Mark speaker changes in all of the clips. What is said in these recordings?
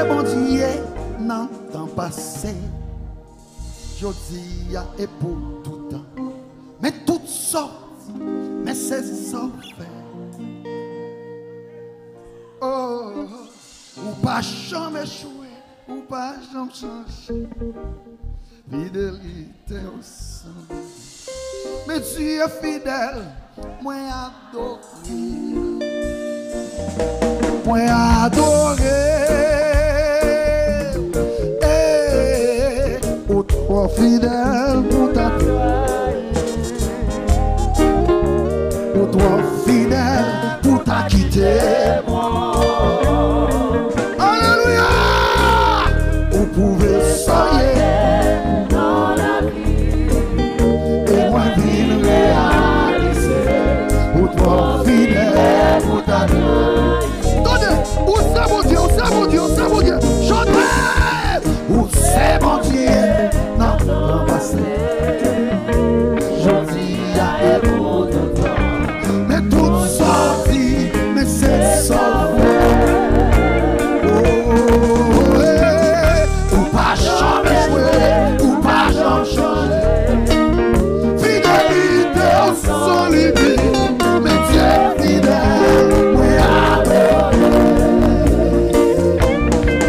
Speaker 1: c'est bon Dieu, dans le temps passé. Je dis et pour tout temps. Mais toutes sortes, mais c'est ça fait. Oh, ou pas jamais jouer, ou pas jamais changer. Fidélité au sang. Mais Dieu est fidèle, moi adoré. Moi adoré. Ou trop fidèle pour ta ou trop fidèle pour ta quitter. Alléluia. Vous pouvez soigner dans la vie et moi vivre réaliser. Ou trop fidèle pour ta vie. Donnez, où c'est mon Dieu, où c'est mon Dieu, où c'est mon Dieu. Chantez, où c'est mon Dieu. Non, non, passé. Je dis à pour tout temps. Mais tout sorti, mais c'est sauvé. Ou pas jamais jouer, ou pas jamais changer. Fidélité au sans limite, mais Dieu fidèle, oui adoré,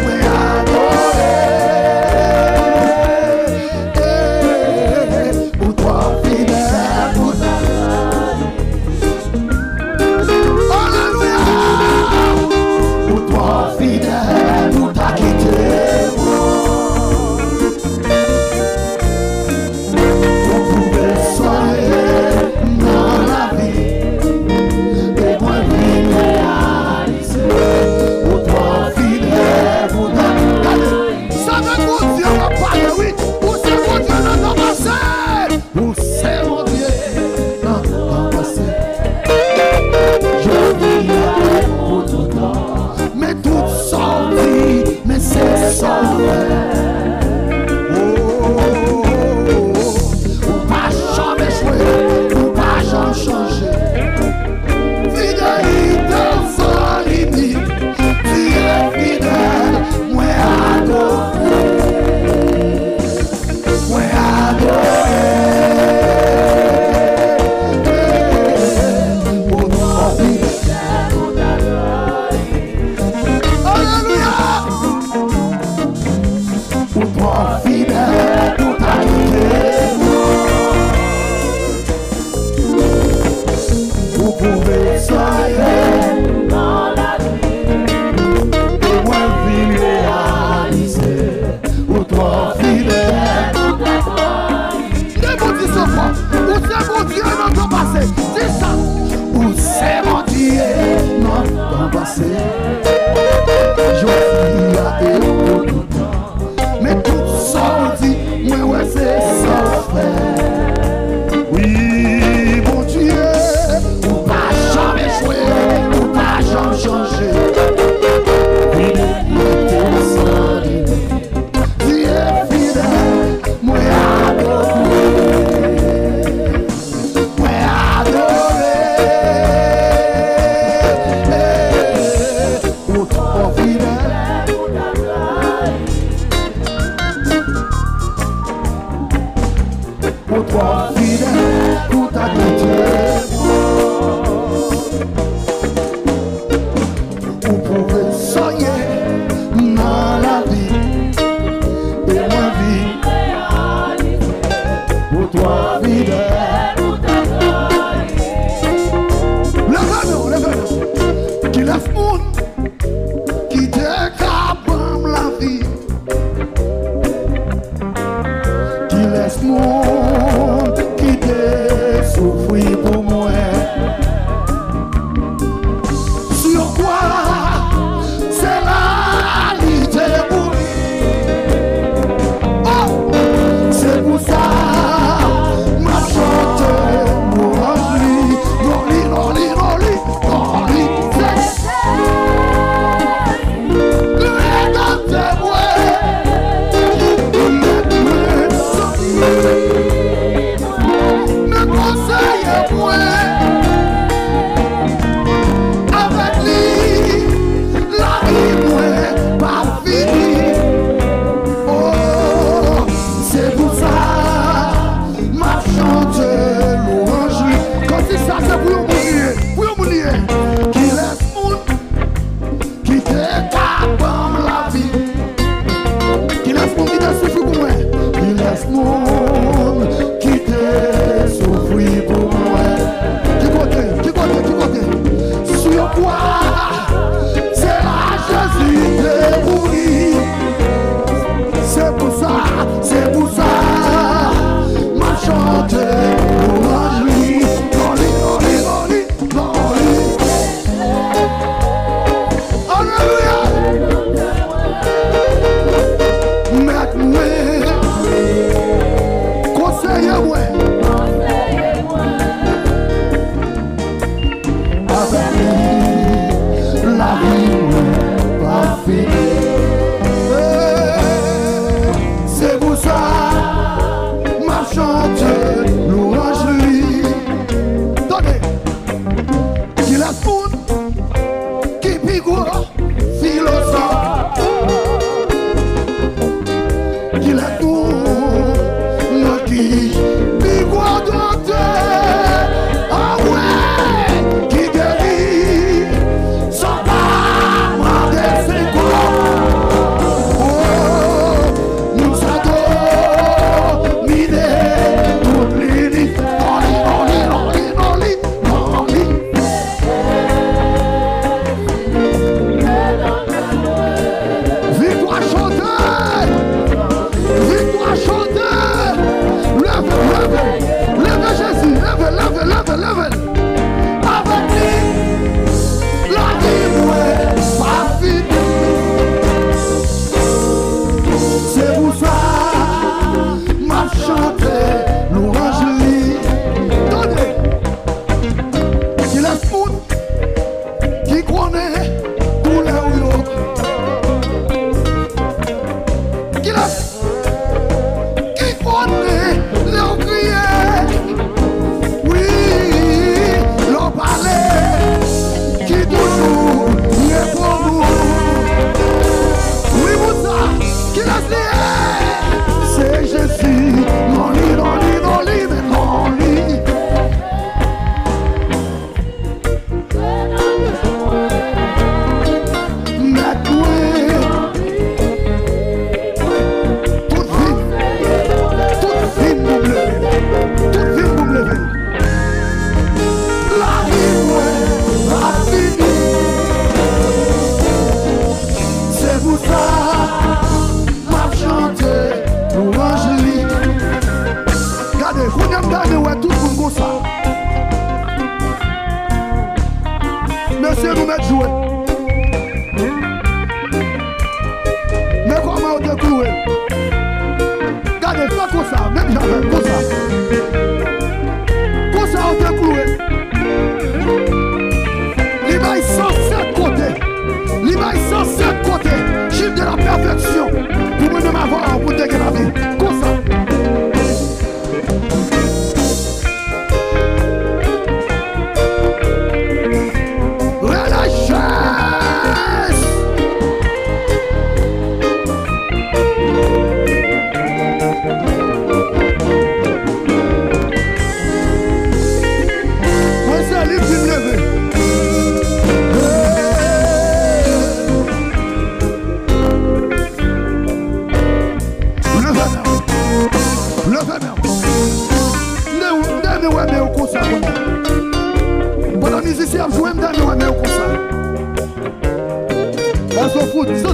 Speaker 1: oui adoré. Ou toi fidèle, ou ta alléluia. Ou toi fidèle, ou ta quitté.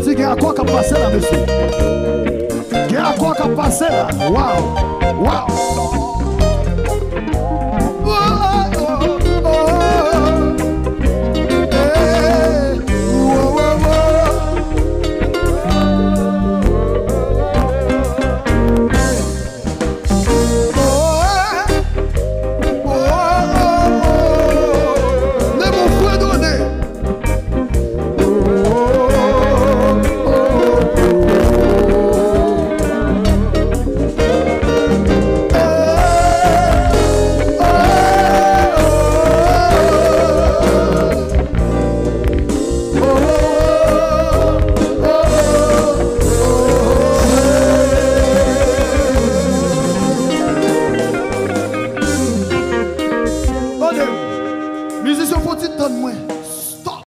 Speaker 1: dit qu'il y a quoi qui a passé là, monsieur. Il y a quoi qui a passé là. Waouh. Waouh. Musicien, faut-il donner moi?